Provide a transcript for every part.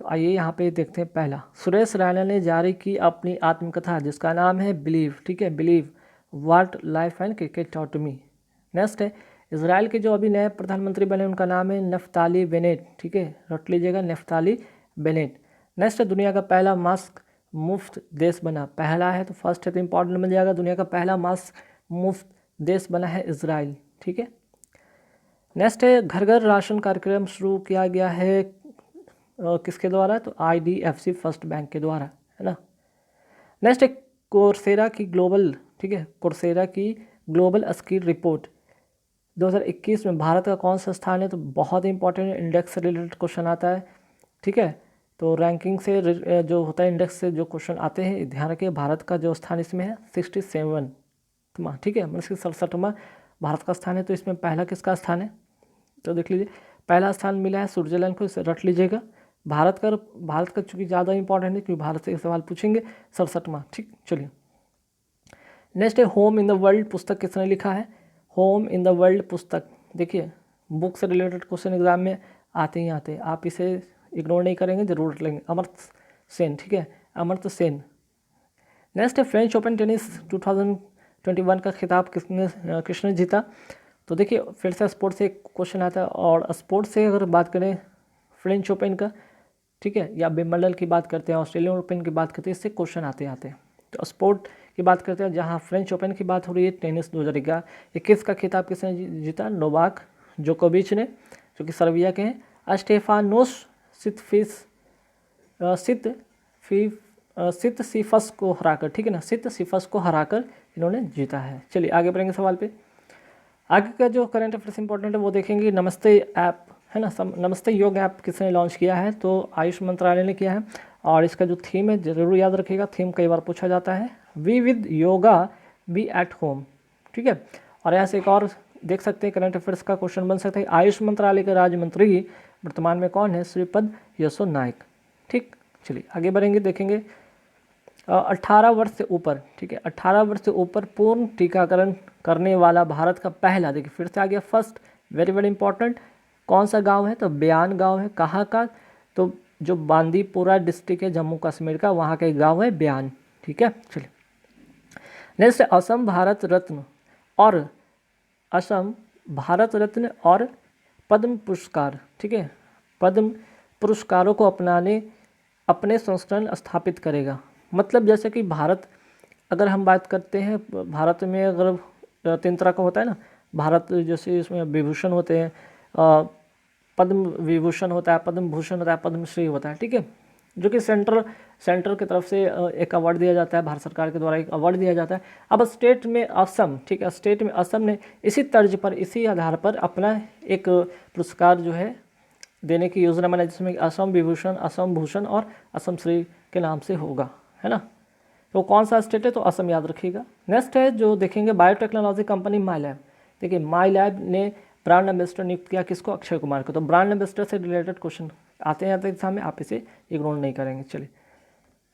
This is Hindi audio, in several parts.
तो आइए यहाँ पे देखते हैं। पहला, सुरेश रैना ने जारी की अपनी आत्मकथा जिसका नाम है बिलीव, ठीक है, believe what life and cricket taught me. Next है, इसराइल के जो अभी नए प्रधानमंत्री बने उनका नाम है नफ्ताली बेनेट, ठीक है, रट लीजिएगा, नफ्ताली बेनेट। नेक्स्ट है, दुनिया का पहला मास्क मुफ्त देश बना, पहला है तो फर्स्ट है तो इंपॉर्टेंट बन जाएगा, दुनिया का पहला मास्क मुफ्त देश बना है इसराइल, ठीक है। नेक्स्ट है, घर घर राशन कार्यक्रम शुरू किया गया है किसके द्वारा, तो IDFC फर्स्ट बैंक के द्वारा, है ना। नेक्स्ट है, कोर्सेरा की ग्लोबल, ठीक है, कोर्सेरा की ग्लोबल स्किल रिपोर्ट 2021 में भारत का कौन सा स्थान है, तो बहुत इंपॉर्टेंट इंडेक्स से रिलेटेड क्वेश्चन आता है, ठीक है। तो रैंकिंग से जो होता है इंडेक्स से जो क्वेश्चन आते हैं, ध्यान रखिए भारत का जो स्थान इसमें है 67वां, ठीक है, मतलब 67वां भारत का स्थान है। तो इसमें पहला किसका स्थान है, तो देख लीजिए, पहला स्थान मिला है स्विट्जरलैंड को, इसे रट लीजिएगा। भारत का चूँकि ज़्यादा इंपॉर्टेंट है क्योंकि भारत से सवाल पूछेंगे, 67वां, ठीक। चलिए नेक्स्ट है, होम इन द वर्ल्ड पुस्तक किसने लिखा है, होम इन द वर्ल्ड पुस्तक, देखिए बुक से रिलेटेड क्वेश्चन एग्जाम में आते ही आते हैं, आप इसे इग्नोर नहीं करेंगे, जरूर रट लेंगे, अमर्त्य सेन, ठीक है, अमर्त्य सेन। नेक्स्ट है, फ्रेंच ओपन टेनिस 2021 का खिताब किसने जीता, तो देखिए फिर से स्पोर्ट्स से एक क्वेश्चन आता है, और स्पोर्ट्स से अगर बात करें फ्रेंच ओपन का, ठीक है, या विंबलडन की बात करते हैं, ऑस्ट्रेलियन ओपन की बात करते हैं, इससे क्वेश्चन आते हैं। तो स्पोर्ट की बात करते हैं, जहां फ्रेंच ओपन की बात हो रही है, टेनिस 2021 का खिताब किसने जीता, नोवाक जोकोविच ने, जो कि सर्बिया के हैं। स्टेफानोस सितसिफस को हराकर, ठीक है ना, सितसिफस को हराकर इन्होंने जीता है। चलिए आगे बढ़ेंगे सवाल पे। आगे का जो करंट अफेयर्स इंपॉर्टेंट है वो देखेंगे। नमस्ते ऐप है ना, नमस्ते योग ऐप किसने लॉन्च किया है, तो आयुष मंत्रालय ने किया है। और इसका जो थीम है जरूर याद रखिएगा, थीम कई बार पूछा जाता है, we with yoga be at home, ठीक है। और ऐसे एक और देख सकते हैं करंट अफेयर्स का क्वेश्चन बन सकता है, आयुष मंत्रालय के राज्य मंत्री वर्तमान में कौन है, श्रीपद यसो नाइक, ठीक। चलिए आगे बढ़ेंगे, देखेंगे 18 वर्ष से ऊपर, ठीक है, 18 वर्ष से ऊपर पूर्ण टीकाकरण करने वाला भारत का पहला, देखिए फिर से आ गया फर्स्ट, वेरी इंपॉर्टेंट, कौन सा गांव है, तो बयान गांव है, कहाँ का, तो जो बांदीपुरा डिस्ट्रिक्ट है जम्मू कश्मीर का, वहाँ का एक गांव है बयान, ठीक है। चलिए नेक्स्ट, असम भारत रत्न और पद्म पुरस्कार, ठीक है, पद्म पुरस्कारों को अपने संस्करण स्थापित करेगा। मतलब जैसे कि भारत, अगर हम बात करते हैं भारत में, अगर 3 तरह का होता है ना भारत, जैसे इसमें विभूषण होते हैं, पद्म विभूषण होता है, पद्म भूषण होता है, पद्मश्री होता है, ठीक है, जो कि सेंटर की तरफ से एक अवार्ड दिया जाता है, भारत सरकार के द्वारा एक अवार्ड दिया जाता है। अब स्टेट में असम, ठीक है, स्टेट में असम ने इसी तर्ज पर, इसी आधार पर अपना एक पुरस्कार जो है देने की योजना बनाई, जिसमें असम विभूषण, असम भूषण और असम श्री के नाम से होगा, है ना। तो कौन सा स्टेट है, तो असम याद रखिएगा। नेक्स्ट है जो देखेंगे, बायोटेक्नोलॉजी कंपनी माई लैब, देखिए माई लैब ने ब्रांड एम्बेसडर नियुक्त किया किसको, अक्षय कुमार को। तो ब्रांड एम्बेसडर से रिलेटेड क्वेश्चन आते हैं एग्जाम में, आप इसे इग्नोर नहीं करेंगे। चलिए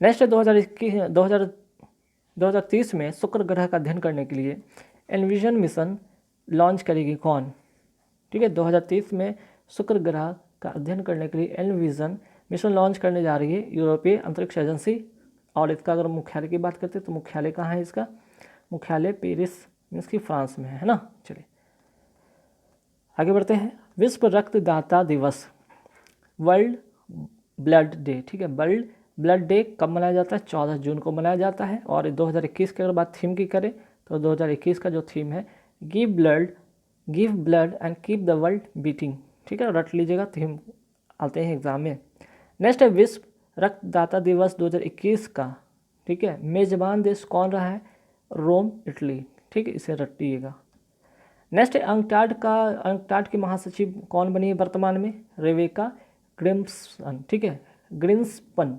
नेक्स्ट है 2030 में शुक्र ग्रह का अध्ययन करने के लिए एनविजन मिशन लॉन्च करेगी कौन, ठीक है, 2030 में शुक्र ग्रह का अध्ययन करने के लिए एनविजन मिशन लॉन्च करने जा रही है यूरोपीय अंतरिक्ष एजेंसी। और इसका अगर मुख्यालय की बात करते हैं तो मुख्यालय कहाँ है, इसका मुख्यालय पेरिस मीन्स की फ्रांस में है ना। चलिए आगे बढ़ते हैं। विश्व रक्तदाता दिवस, वर्ल्ड ब्लड डे, ठीक है, वर्ल्ड ब्लड डे कब मनाया जाता है, 14 जून को मनाया जाता है। और 2021 की अगर बात थीम की करें तो 2021 का जो थीम है, give blood and keep the world beating, ठीक है, रट लीजिएगा, थीम आते हैं एग्जाम में। नेक्स्ट है विश्व रक्तदाता दिवस 2021 का, ठीक है, मेजबान देश कौन रहा है, रोम इटली, ठीक है, इसे रटिएगा। नेक्स्ट है अंकटाड की महासचिव कौन बनी है वर्तमान में, रेबेका ग्रिम्सन, ठीक है, ग्रिन्सपन,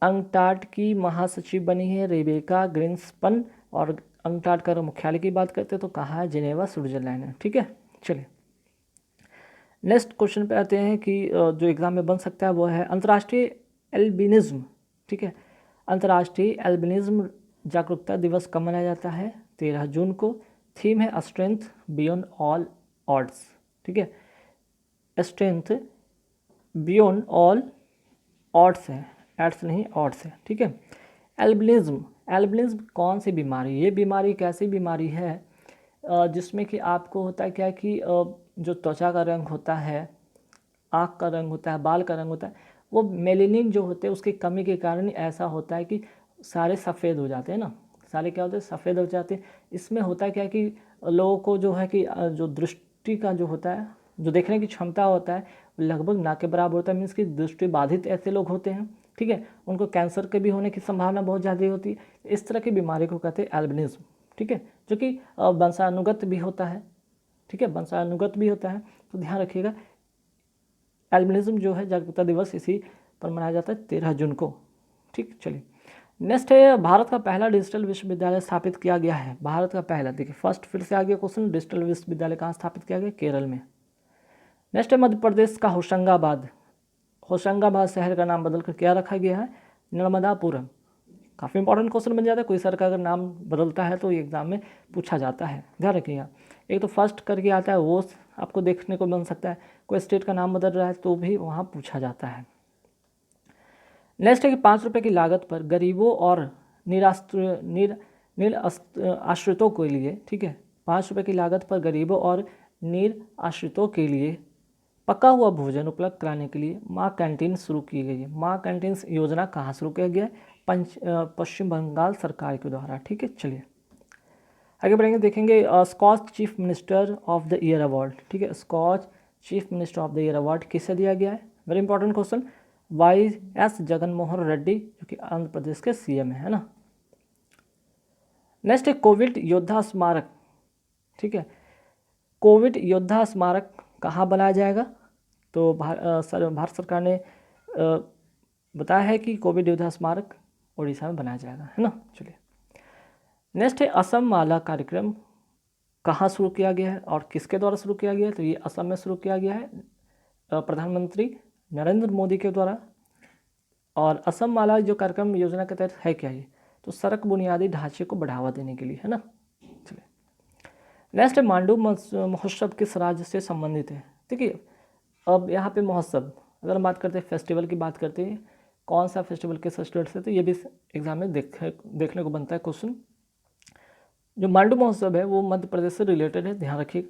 अंकटाड की महासचिव बनी है रेबेका ग्रिन्सपन। और अंकटाड का मुख्यालय की बात करते हैं तो कहाँ है, जिनेवा स्विट्जरलैंड है, ठीक है। चलिए नेक्स्ट क्वेश्चन पे आते हैं कि जो एग्जाम में बन सकता है वो है अंतर्राष्ट्रीय एल्बिनिज्म, ठीक है, अंतर्राष्ट्रीय एल्बिनिज्म जागरूकता दिवस कब मनाया जाता है, 13 जून को। थीम है स्ट्रेंथ बियॉन्ड ऑल ऑड्स, ठीक है, स्ट्रेंथ बियॉन्ड ऑल ऑड्स है, एड्स नहीं ऑड्स है, ठीक है। एल्बिनिज्म, एल्बिनिज्म कौन सी बीमारी, ये बीमारी एक ऐसी बीमारी है जिसमें कि आपको होता है क्या कि जो त्वचा का रंग होता है, आँख का रंग होता है, बाल का रंग होता है, वो मेलेनिन जो होते हैं उसकी कमी के कारण ऐसा होता है कि सारे सफ़ेद हो जाते हैं ना, सारे क्या होते हैं, सफ़ेद हो जाते हैं। इसमें होता है क्या कि लोगों को जो है कि जो दृष्टि का जो होता है, जो देखने की क्षमता होता है लगभग ना के बराबर होता है, मीन्स कि दृष्टि बाधित ऐसे लोग होते हैं, ठीक है। उनको कैंसर के भी होने की संभावना बहुत ज़्यादा होती है। इस तरह की बीमारी को कहते हैं एल्बिनिज्म, ठीक है, जो कि वंशानुगत भी होता है, ठीक है, वंशानुगत भी होता है। तो ध्यान रखिएगा, एल्बिनिज्म जो है जागरूकता दिवस इसी पर मनाया जाता है 13 जून को, ठीक। चलिए नेक्स्ट है, भारत का पहला डिजिटल विश्वविद्यालय स्थापित किया गया है। भारत का पहला, देखिए फर्स्ट फिर से आ गया क्वेश्चन, डिजिटल विश्वविद्यालय कहाँ स्थापित किया गया, केरल में। नेक्स्ट है मध्य प्रदेश का होशंगाबाद, होशंगाबाद शहर का नाम बदलकर क्या रखा गया है, नर्मदापुरम। काफ़ी इंपॉर्टेंट क्वेश्चन बन जाता है, कोई शहर का अगर नाम बदलता है तो एग्जाम में पूछा जाता है, ध्यान रखिएगा। एक तो फर्स्ट करके आता है वो आपको देखने को बन सकता है, कोई स्टेट का नाम बदल रहा है तो भी वहाँ पूछा जाता है। नेक्स्ट है कि 5 रुपये की लागत पर गरीबों और निराश्रितों के लिए, ठीक है, 5 रुपये की लागत पर गरीबों और निराश्रितों के लिए पका हुआ भोजन उपलब्ध कराने के लिए माँ कैंटीन शुरू की गई है। माँ कैंटीन योजना कहाँ शुरू किया गया है, पश्चिम बंगाल सरकार के द्वारा, ठीक है। चलिए आगे बढ़ेंगे, देखेंगे Skoch chief minister of the year award, ठीक है, Skoch chief minister of the year award किसे दिया गया है, very important question, YS Jaganmohan Reddy जो कि आंध्र प्रदेश के CM है ना। नेक्स्ट है कोविड योद्धा स्मारक, ठीक है, कोविड योद्धा स्मारक कहाँ बनाया जाएगा, तो भारत सरकार ने बताया है कि कोविड योद्धा स्मारक उड़ीसा में बनाया जाएगा, है ना। चलिए नेक्स्ट है असम माला कार्यक्रम कहाँ शुरू किया गया है और किसके द्वारा शुरू किया गया है, तो ये असम में शुरू किया गया है प्रधानमंत्री नरेंद्र मोदी के द्वारा। और असम माला जो कार्यक्रम योजना के तहत है क्या ये, तो सड़क बुनियादी ढांचे को बढ़ावा देने के लिए, है ना। चलिए नेक्स्ट है मांडू महोत्सव किस राज्य से संबंधित है, देखिए अब यहाँ पे महोत्सव अगर हम बात करते हैं, फेस्टिवल की बात करते हैं, कौन सा फेस्टिवल किस स्टेट से, तो ये भी एग्जाम में देखने को बनता है क्वेश्चन। जो मांडू महोत्सव है वो मध्य प्रदेश से रिलेटेड है, ध्यान रखिए।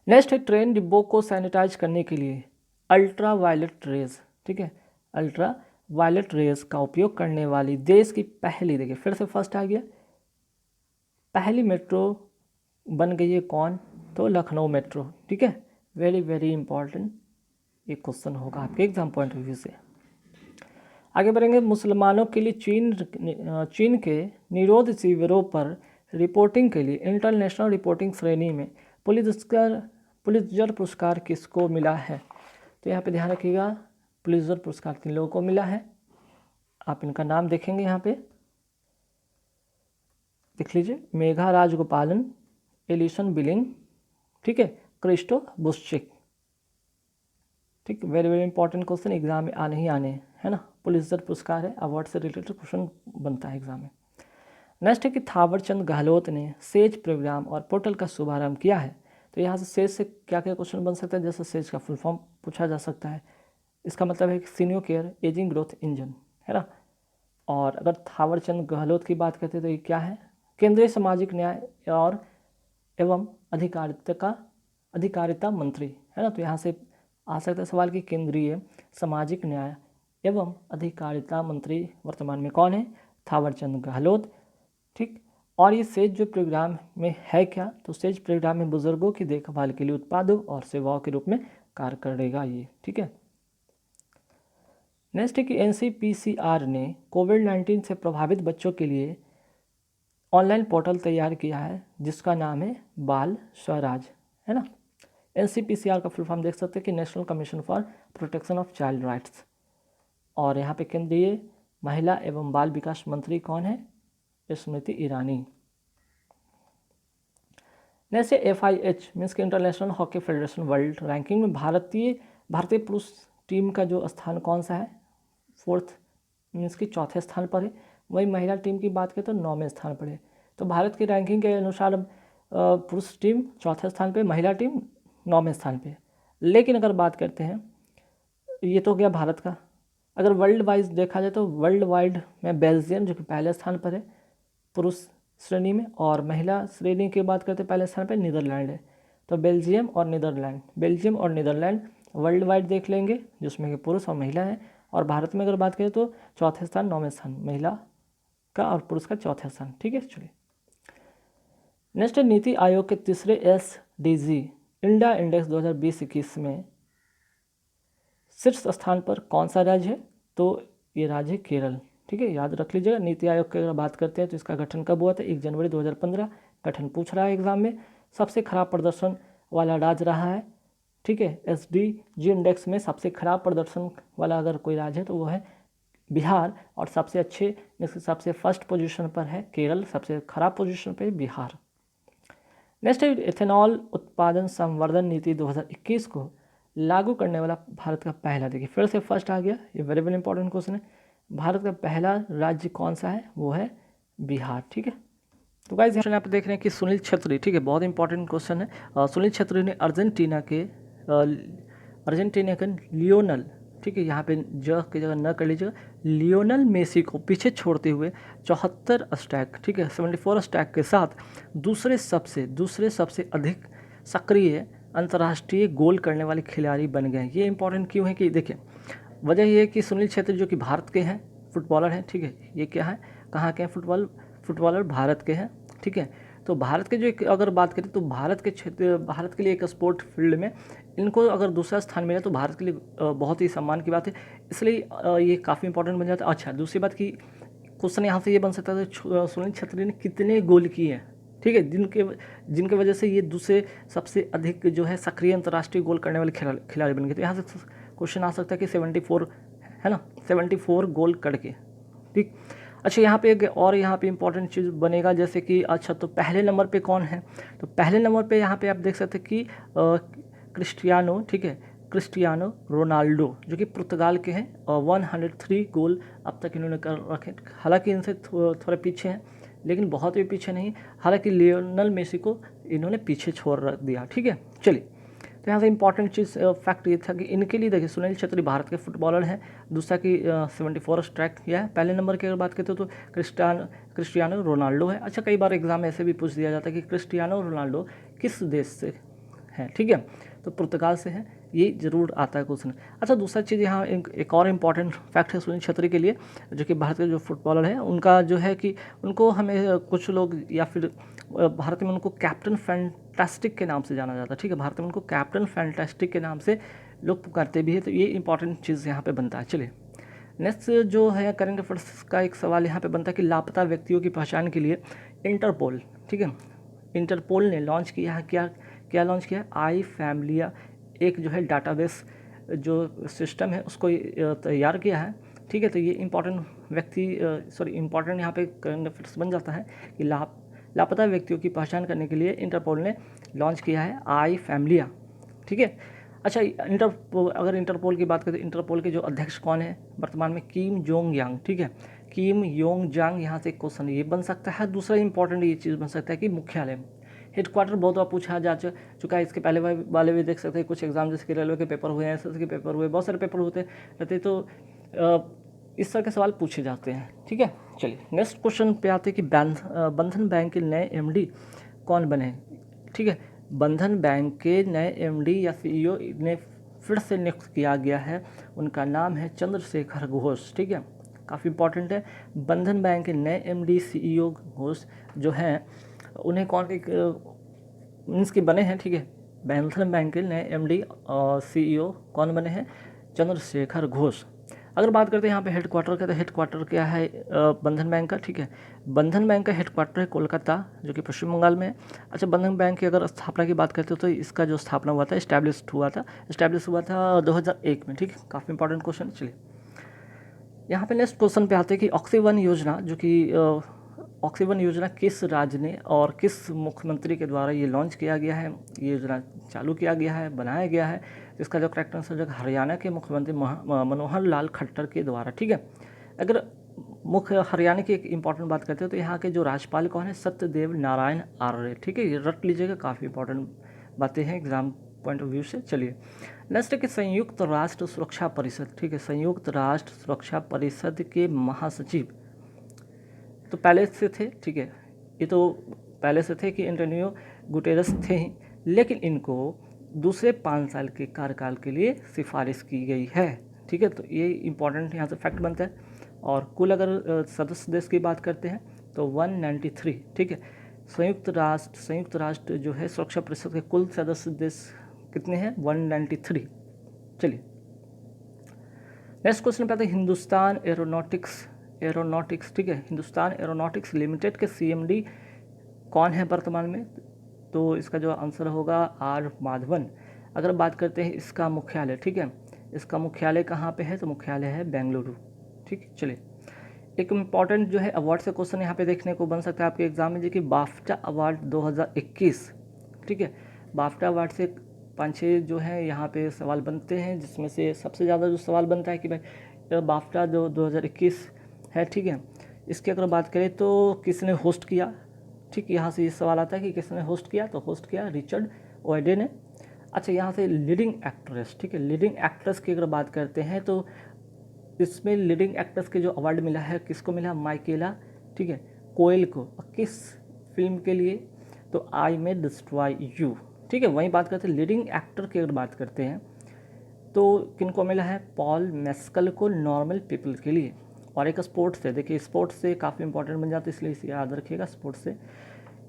नेक्स्ट है ट्रेन डिब्बों को सैनिटाइज करने के लिए अल्ट्रा वायलेट रेज, ठीक है, अल्ट्रा वायलेट रेज का उपयोग करने वाली देश की पहली, देखिए फिर से फर्स्ट आ गया, पहली मेट्रो बन गई है कौन, तो लखनऊ मेट्रो, ठीक है, वेरी वेरी इंपॉर्टेंट ये क्वेश्चन होगा आपके एग्जाम पॉइंट ऑफ व्यू से। आगे बढ़ेंगे, मुसलमानों के लिए चीन के निरोध शिविरों पर रिपोर्टिंग के लिए इंटरनेशनल रिपोर्टिंग श्रेणी में पुलित्जर पुरस्कार किसको मिला है, तो यहाँ पे ध्यान रखिएगा, पुलित्जर पुरस्कार 3 लोगों को मिला है। आप इनका नाम देखेंगे यहाँ पे, देख लीजिए, मेघा राजगोपालन, एलिसन बिलिंग, ठीक है, क्रिस्टो बुश्चिक, ठीक, very very important question exam में आने ही आने, है ना। पुलित्जर पुरस्कार है, अवार्ड से रिलेटेड क्वेश्चन बनता है एग्जाम में। नेक्स्ट है कि थावरचंद गहलोत ने सेज प्रोग्राम और पोर्टल का शुभारंभ किया है, तो यहाँ से सेज से क्या क्या क्वेश्चन बन सकता है, जैसे सेज का फुल फॉर्म पूछा जा सकता है, इसका मतलब है कि senior care ageing growth engine, है ना। और अगर थावरचंद गहलोत की बात करते हैं तो ये क्या है, केंद्रीय सामाजिक न्याय और एवं अधिकारिता मंत्री, है ना। तो यहाँ से आ सकता है सवाल कि केंद्रीय सामाजिक न्याय एवं अधिकारिता मंत्री वर्तमान में कौन है, थावरचंद गहलोत, ठीक। और ये सेज जो प्रोग्राम में है क्या, तो सेज प्रोग्राम में बुजुर्गों की देखभाल के लिए उत्पादों और सेवाओं के रूप में कार्य करेगा ये, ठीक है। नेक्स्ट है कि NCPCR ने कोविड-19 से प्रभावित बच्चों के लिए ऑनलाइन पोर्टल तैयार किया है जिसका नाम है बाल स्वराज, है ना। NCPCR का फुल फॉर्म देख सकते हैं कि national commission for protection of child rights. और यहाँ पे केंद्रीय महिला एवं बाल विकास मंत्री कौन है, स्मृति ईरानी। नेक्स्ट है FIH मीन्स के international hockey federation world ranking में भारतीय पुरुष टीम का जो स्थान कौन सा है, 4th मीन्स कि 4थे स्थान पर है। वही महिला टीम की बात करें तो 9वें स्थान पर है। तो भारत की रैंकिंग के अनुसार पुरुष टीम 4थे स्थान पे, महिला टीम 9वें स्थान पे। लेकिन अगर बात करते हैं, ये तो गया भारत का, अगर वर्ल्ड वाइज देखा जाए तो वर्ल्ड वाइड में बेल्जियम जो कि पहले स्थान पर है पुरुष श्रेणी में, और महिला श्रेणी की बात करते हैं पहले स्थान पर नीदरलैंड है। तो बेल्जियम और नीदरलैंड वर्ल्ड वाइड देख लेंगे जिसमें कि पुरुष और महिला है। और भारत में अगर बात करें तो चौथे स्थान, 9वें स्थान महिला का और पुरुष का चौथा स्थान। ठीक है, चलिए नेक्स्ट है नीति आयोग के तीसरे SDG इंडिया इंडेक्स 2020-21 में शीर्ष स्थान पर कौन सा राज्य है? तो ये राज्य है केरल। ठीक है, याद रख लीजिएगा। नीति आयोग की अगर बात करते हैं तो इसका गठन कब हुआ था? 1 जनवरी 2015। गठन पूछ रहा है एग्जाम में। सबसे खराब प्रदर्शन वाला राज्य रहा है। ठीक है, SDG इंडेक्स में सबसे खराब प्रदर्शन वाला अगर कोई राज्य है तो वो है बिहार, और सबसे अच्छे सबसे फर्स्ट पोजीशन पर है केरल, सबसे खराब पोजीशन पर बिहार। नेक्स्ट है इथेनॉल उत्पादन संवर्धन नीति 2021 को लागू करने वाला भारत का पहला, देखिए फिर से फर्स्ट आ गया, ये वेरी वेरी इंपॉर्टेंट क्वेश्चन है। भारत का पहला राज्य कौन सा है? वो है बिहार। ठीक है, तो गाइस यहाँ पे देख रहे हैं कि सुनील छेत्री, ठीक है, बहुत इंपॉर्टेंट क्वेश्चन है। सुनील छेत्री ने अर्जेंटीना के लियोनल, ठीक है, यहाँ पे ज की जगह न कर लीजिएगा, लियोनल मेसी को पीछे छोड़ते हुए 74 स्टैक, ठीक है, 74 स्टैक के साथ दूसरे सबसे अधिक सक्रिय अंतर्राष्ट्रीय गोल करने वाले खिलाड़ी बन गए। ये इंपॉर्टेंट क्यों है कि देखिए वजह ये है कि सुनील छेत्री जो कि भारत के हैं, फुटबॉलर हैं, ठीक है, ये क्या है, कहाँ के हैं, फुटबॉलर भारत के हैं। ठीक है, तो भारत के जो अगर बात करें तो भारत के लिए एक स्पोर्ट फील्ड में इनको अगर दूसरा स्थान मिला तो भारत के लिए बहुत ही सम्मान की बात है, इसलिए ये काफ़ी इंपॉर्टेंट बन जाता है। अच्छा, दूसरी बात की क्वेश्चन यहाँ से ये बन सकता है सुनील छेत्री ने कितने गोल किए हैं, ठीक है, जिनके वजह से ये दूसरे सबसे अधिक जो है सक्रिय अंतर्राष्ट्रीय गोल करने वाले खिलाड़ी बन गए। तो यहाँ से क्वेश्चन आ सकता है कि 74 है ना, 74 गोल करके। ठीक, अच्छा यहाँ पे और यहाँ पे इंपॉर्टेंट चीज़ बनेगा जैसे कि अच्छा तो पहले नंबर पे कौन है? तो पहले नंबर पे यहाँ पे आप देख सकते हैं कि क्रिस्टियानो, ठीक है, क्रिस्टियानो रोनाल्डो जो कि पुर्तगाल के हैं, और 103 गोल अब तक इन्होंने कर रखे। हालांकि इनसे थोड़े पीछे हैं लेकिन बहुत भी पीछे नहीं, हालांकि लियोनल मेसी को इन्होंने पीछे छोड़ रख दिया। ठीक है, चलिए तो यहाँ से इंपॉर्टेंट चीज़ फैक्ट ये था कि इनके लिए देखिए सुनील छेत्री भारत के फुटबॉलर हैं, दूसरा कि 74 स्ट्राइक किया है। पहले नंबर की अगर बात करते हो तो क्रिस्टियानो रोनाल्डो है। अच्छा, कई बार एग्जाम में ऐसे भी पूछ दिया जाता है कि क्रिस्टियानो रोनाल्डो किस देश से है? ठीक है, तो पुर्तगाल से है, ये जरूर आता है क्वेश्चन। अच्छा, दूसरा चीज़ यहाँ एक और इम्पॉर्टेंट फैक्ट है सुनील छेत्री के लिए, जो कि भारत के जो फुटबॉलर हैं उनका जो है कि उनको हमें कुछ लोग या फिर भारत में उनको कैप्टन फैंटास्टिक के नाम से जाना जाता है। ठीक है, भारत में उनको कैप्टन फैंटास्टिक के नाम से लोग पुकारते भी है, तो ये इंपॉर्टेंट चीज़ यहाँ पे बनता है। चलिए नेक्स्ट जो है करंट अफेयर्स का एक सवाल यहाँ पे बनता है कि लापता व्यक्तियों की पहचान के लिए इंटरपोल, ठीक है, इंटरपोल ने लॉन्च किया है, क्या लॉन्च किया है? आई फैमिलिया, एक जो है डाटाबेस जो सिस्टम है उसको तैयार किया है। ठीक है, तो ये इंपॉर्टेंट यहाँ पे करंट अफेयर्स बन जाता है कि लापता व्यक्तियों की पहचान करने के लिए इंटरपोल ने लॉन्च किया है आई फैमिलिया। ठीक है, अच्छा अगर इंटरपोल की बात करें तो इंटरपोल के जो अध्यक्ष कौन है वर्तमान में? किम जोंग यांग। ठीक है, किम योंग जांग, यहाँ से क्वेश्चन ये बन सकता है। दूसरा इंपॉर्टेंट ये चीज़ बन सकता है कि मुख्यालय हेडक्वार्टर बहुत बार पूछा जा चुका है। इसके पहले वाले भी देख सकते हैं, कुछ एग्जाम जैसे कि रेलवे के पेपर हुए हैं, एसएससी के पेपर हुए, बहुत सारे पेपर होते रहते, तो इस तरह के सवाल पूछे जाते हैं। ठीक है, चलिए नेक्स्ट क्वेश्चन पे आते हैं कि बंधन बैंक के नए MD कौन बने? ठीक है, बंधन बैंक के नए MD या CEO ने फिर से नियुक्त किया गया है, उनका नाम है चंद्रशेखर घोष। ठीक है, काफ़ी इंपॉर्टेंट है। बंधन बैंक के नए MD CEO घोष जो हैं उन्हें कौन मीन्स के बने हैं। ठीक है, बंधन बैंक के नए MD और CEO कौन बने हैं? चंद्रशेखर घोष। अगर बात करते हैं यहाँ पे हेडक्वार्टर का, तो हेडक्वार्टर क्या है बंधन बैंक का? ठीक है, बंधन बैंक का हेडक्वार्टर है कोलकाता जो कि पश्चिम बंगाल में है। अच्छा, बंधन बैंक की अगर स्थापना की बात करते हो तो इसका जो स्थापना हुआ था इस्टेब्लिश हुआ था 2001 में। ठीक है, काफ़ी इंपॉर्टेंट क्वेश्चन। चलिए यहाँ पे नेक्स्ट क्वेश्चन पे आते हैं कि ऑक्सीवन योजना जो कि ऑक्सीवन योजना किस राज्य ने और किस मुख्यमंत्री के द्वारा ये लॉन्च किया गया है, ये योजना चालू किया गया है, बनाया गया है? इसका जो करेक्ट आंसर है हरियाणा के मुख्यमंत्री मनोहर लाल खट्टर के द्वारा। ठीक है, अगर मुख्य हरियाणा की एक इंपॉर्टेंट बात करते हैं तो यहाँ के जो राज्यपाल कौन है? सत्यदेव नारायण आर्य। ठीक है, ये रट लीजिएगा, काफ़ी इंपॉर्टेंट बातें हैं एग्जाम पॉइंट ऑफ व्यू से। चलिए नेक्स्ट है कि संयुक्त राष्ट्र सुरक्षा परिषद, ठीक है, संयुक्त राष्ट्र सुरक्षा परिषद के महासचिव तो पहले से थे, ठीक है, ये तो पहले से थे कि एंटोनियो गुटेरस थे ही, लेकिन इनको दूसरे 5 साल के कार्यकाल के लिए सिफारिश की गई है, ठीक है। तो ये इंपॉर्टेंट यहाँ से फैक्ट बनता है। और कुल अगर सदस्य देश की बात करते हैं तो 193, ठीक है। संयुक्त राष्ट्र जो है सुरक्षा परिषद के कुल सदस्य देश कितने हैं? 193। चलिए नेक्स्ट क्वेश्चन पे आते हैं हिंदुस्तान एरोनॉटिक्स, ठीक है, हिंदुस्तान एरोनॉटिक्स लिमिटेड के CMD कौन है वर्तमान में? तो इसका जो आंसर होगा R माधवन। अगर बात करते हैं इसका मुख्यालय, ठीक है, इसका मुख्यालय कहाँ पे है? तो मुख्यालय है बेंगलुरु, ठीक है। चलिए एक इम्पॉर्टेंट जो है अवार्ड से क्वेश्चन यहाँ पे देखने को बन सकता है आपके एग्जाम में, जो कि बाफ्टा अवार्ड 2021, ठीक है। बाफ्टा अवार्ड से 5-6 जो है यहाँ पे सवाल बनते हैं, जिसमें से सबसे ज़्यादा जो सवाल बनता है कि भाई बाफ्टा जो 2021 है, ठीक है, इसकी अगर बात करें तो किसने होस्ट किया, ठीक, यहाँ से ये सवाल आता है कि किसने होस्ट किया, तो होस्ट किया रिचर्ड ओएडे ने। अच्छा, यहाँ से लीडिंग एक्ट्रेस, ठीक है, लीडिंग एक्ट्रेस की अगर बात करते हैं तो इसमें लीडिंग एक्ट्रेस के जो अवार्ड मिला है किसको मिला? माइकेला, ठीक है, कोयल को। किस फिल्म के लिए? तो आई मे डिस्ट्रॉय यू, ठीक है। वहीं बात करते हैं लीडिंग एक्टर की अगर बात करते हैं तो किनको मिला है? पॉल मेस्कल को नॉर्मल पीपल के लिए। और एक स्पोर्ट्स से, देखिए स्पोर्ट्स से काफ़ी इंपॉर्टेंट बन जाता है, इसलिए इसे याद रखिएगा। स्पोर्ट्स से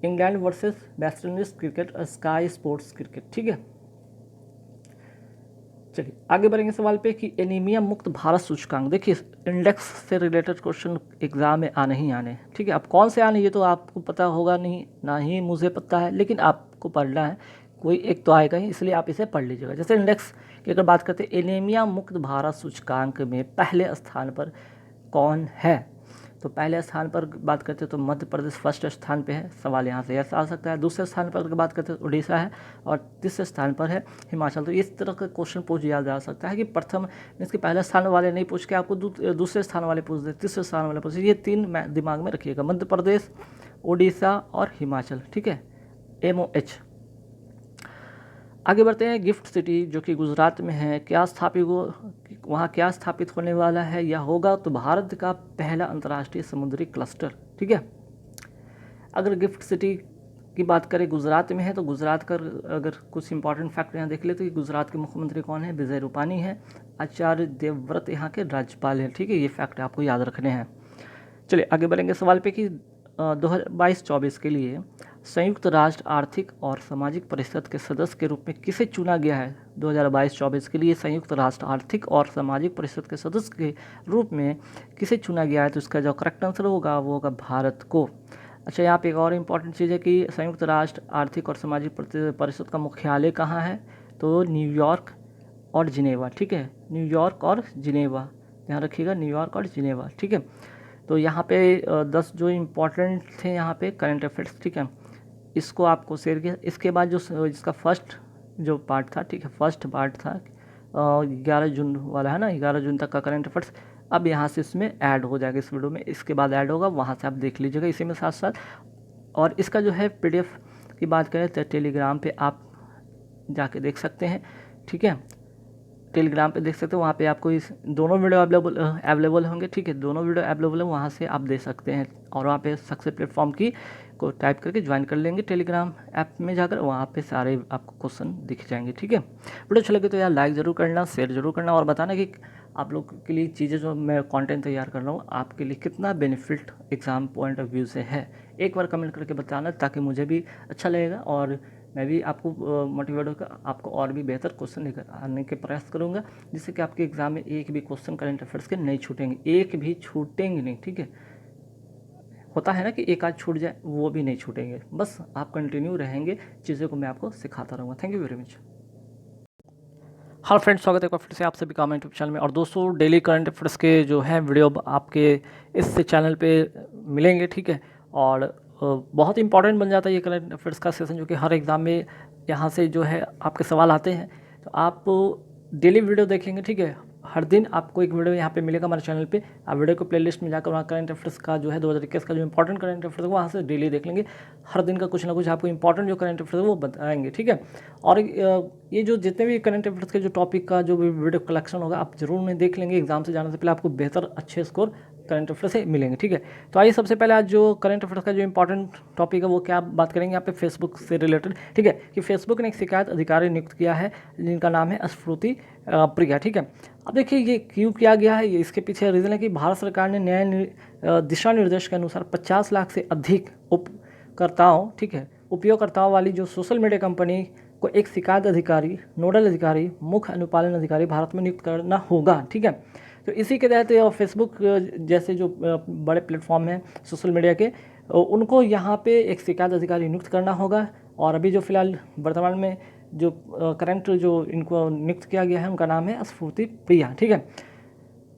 England versus West Indies cricket, sky sports cricket, ठीक है। चलिए आगे बढ़ेंगे सवाल पे कि एनीमिया मुक्त भारत सूचकांक। देखिए इंडेक्स से रिलेटेड क्वेश्चन एग्जाम में आने ही आने, ठीक है। अब कौन से आने ये तो आपको पता होगा नहीं, ना ही मुझे पता है, लेकिन आपको पढ़ना है, कोई एक तो आएगा ही, इसलिए आप इसे पढ़ लीजिएगा। जैसे इंडेक्स की अगर बात करते हैं, एनीमिया मुक्त भारत सूचकांक में पहले स्थान पर कौन है? तो पहले स्थान पर बात करते हैं तो मध्य प्रदेश फर्स्ट स्थान पे है, सवाल यहाँ से ऐसा आ सकता है। दूसरे स्थान पर बात करते हैं उड़ीसा है, और तीसरे स्थान पर है हिमाचल। तो इस तरह का क्वेश्चन पूछ दिया जा सकता है कि प्रथम इसके पहले स्थान वाले नहीं पूछ के आपको दूसरे स्थान वाले पूछ दे, तीसरे स्थान वाले पूछ दे। ये 3 दिमाग में रखिएगा, मध्य प्रदेश, उड़ीसा और हिमाचल, ठीक है, MOH। आगे बढ़ते हैं, गिफ्ट सिटी जो कि गुजरात में है, वहाँ क्या स्थापित होने वाला है या होगा? तो भारत का पहला अंतर्राष्ट्रीय समुद्री क्लस्टर, ठीक है। अगर गिफ्ट सिटी की बात करें गुजरात में है, तो गुजरात का अगर कुछ इंपॉर्टेंट फैक्ट यहाँ देख ले तो गुजरात के मुख्यमंत्री कौन है? विजय रूपानी है। आचार्य देवव्रत यहाँ के राज्यपाल हैं, ठीक है। ये फैक्ट आपको याद रखने हैं। चलिए आगे बढ़ेंगे सवाल पे कि 2022-24 के लिए संयुक्त राष्ट्र आर्थिक और सामाजिक परिषद के सदस्य के रूप में किसे चुना गया है? 2022-24 के लिए संयुक्त राष्ट्र आर्थिक और सामाजिक परिषद के सदस्य के रूप में किसे चुना गया है? तो इसका जो करेक्ट आंसर होगा वो होगा भारत को। अच्छा, यहाँ पे एक और इम्पॉर्टेंट चीज़ है कि संयुक्त राष्ट्र आर्थिक और सामाजिक परिषद का मुख्यालय कहाँ है? तो न्यूयॉर्क और जिनेवा, ठीक है, न्यूयॉर्क और जिनेवा, ध्यान रखिएगा, न्यूयॉर्क और जिनेवा, ठीक है। तो यहाँ पे 10 जो इम्पोर्टेंट थे यहाँ पे करंट अफेयर्स, ठीक है, इसको आपको शेयर किया। इसके बाद जो जिसका फर्स्ट जो पार्ट था, ठीक है, फर्स्ट पार्ट था 11 जून वाला है ना, 11 जून तक का करंट अफेयर्स, अब यहाँ से इसमें ऐड हो जाएगा, इस वीडियो में इसके बाद ऐड होगा, वहाँ से आप देख लीजिएगा इसी में साथ साथ। और इसका जो है PDF की बात करें तो टेलीग्राम पे आप जाके देख सकते हैं, ठीक है, टेलीग्राम पे देख सकते हो, वहाँ पे आपको इस दोनों वीडियो अवेलेबल होंगे, ठीक है, दोनों वीडियो अवेलेबल है, वहाँ से आप दे सकते हैं। और वहाँ पे सक्सेस प्लेटफॉर्म की को टाइप करके ज्वाइन कर लेंगे टेलीग्राम ऐप में जाकर, वहाँ पे सारे आपको क्वेश्चन दिख जाएंगे, ठीक है। वीडियो अच्छा लगे तो यार लाइक ज़रूर करना, शेयर ज़रूर करना, और बताना कि आप लोग के लिए चीज़ें जो मैं कंटेंट तैयार कर रहा हूँ आपके लिए कितना benefit exam point of view से है। एक बार कमेंट करके बताना, ताकि मुझे भी अच्छा लगेगा और मैं भी आपको मोटिवेट होकर आपको और भी बेहतर क्वेश्चन लेकर आने के प्रयास करूंगा, जिससे कि आपके एग्ज़ाम में एक भी क्वेश्चन करंट अफेयर्स के नहीं छूटेंगे, एक भी छूटेंगे नहीं, ठीक है। होता है ना कि एक आध छूट जाए, वो भी नहीं छूटेंगे, बस आप कंटिन्यू रहेंगे, चीज़ों को मैं आपको सिखाता रहूँगा। Thank you very much. Hello friends, स्वागत है एक बार फिर से आप सभी का यूट्यूब चैनल में। और दोस्तों डेली करंट अफेयर्स के जो है वीडियो आपके इस चैनल पे मिलेंगे, ठीक है। और बहुत इंपॉर्टेंट बन जाता है ये करंट अफेयर्स का सेशन, जो कि हर एग्ज़ाम में यहाँ से जो है आपके सवाल आते हैं, तो आप डेली वीडियो देखेंगे, ठीक है, हर दिन आपको एक वीडियो यहाँ पे मिलेगा हमारे चैनल पे। आप वीडियो को प्लेलिस्ट में जाकर वहाँ करंट अफेयर्स का जो है 2021 का जो इंपॉर्टेंट करंट अफेयर्स है वहाँ से डेली देख लेंगे। हर दिन का कुछ ना कुछ आपको इंपॉर्टेंट जो करंट अफेयर्स है वो बताएंगे, ठीक है। और ये जो जितने भी करंट अफेयर्स के जो टॉपिक का जो भी वीडियो कलेक्शन होगा आप जरूर उन्हें देख लेंगे। एग्जाम से जाने से पहले आपको बेहतर अच्छे स्कोर करंट अफेयर से मिलेंगे, ठीक है। तो आइए सबसे पहले आज जो करंट अफेयर्स का जो इंपॉर्टेंट टॉपिक है वो क्या बात करेंगे यहाँ पे फेसबुक से रिलेटेड, ठीक है। कि फेसबुक ने एक शिकायत अधिकारी नियुक्त किया है जिनका नाम है स्फूर्ति प्रिया, ठीक है। अब देखिए ये क्यों किया गया है, ये इसके पीछे रीज़न है कि भारत सरकार ने नए दिशा निर्देश के अनुसार 50 लाख से अधिक उपकर्ताओं, ठीक है, उपयोगकर्ताओं वाली जो सोशल मीडिया कंपनी को एक शिकायत अधिकारी, नोडल अधिकारी, मुख्य अनुपालन अधिकारी भारत में नियुक्त करना होगा, ठीक है। तो इसी के तहत फेसबुक जैसे जो बड़े प्लेटफॉर्म हैं सोशल मीडिया के, उनको यहाँ पे एक शिकायत अधिकारी नियुक्त करना होगा। और अभी जो फिलहाल वर्तमान में जो करंट जो इनको नियुक्त किया गया है उनका नाम है स्फूर्ति प्रिया, ठीक है।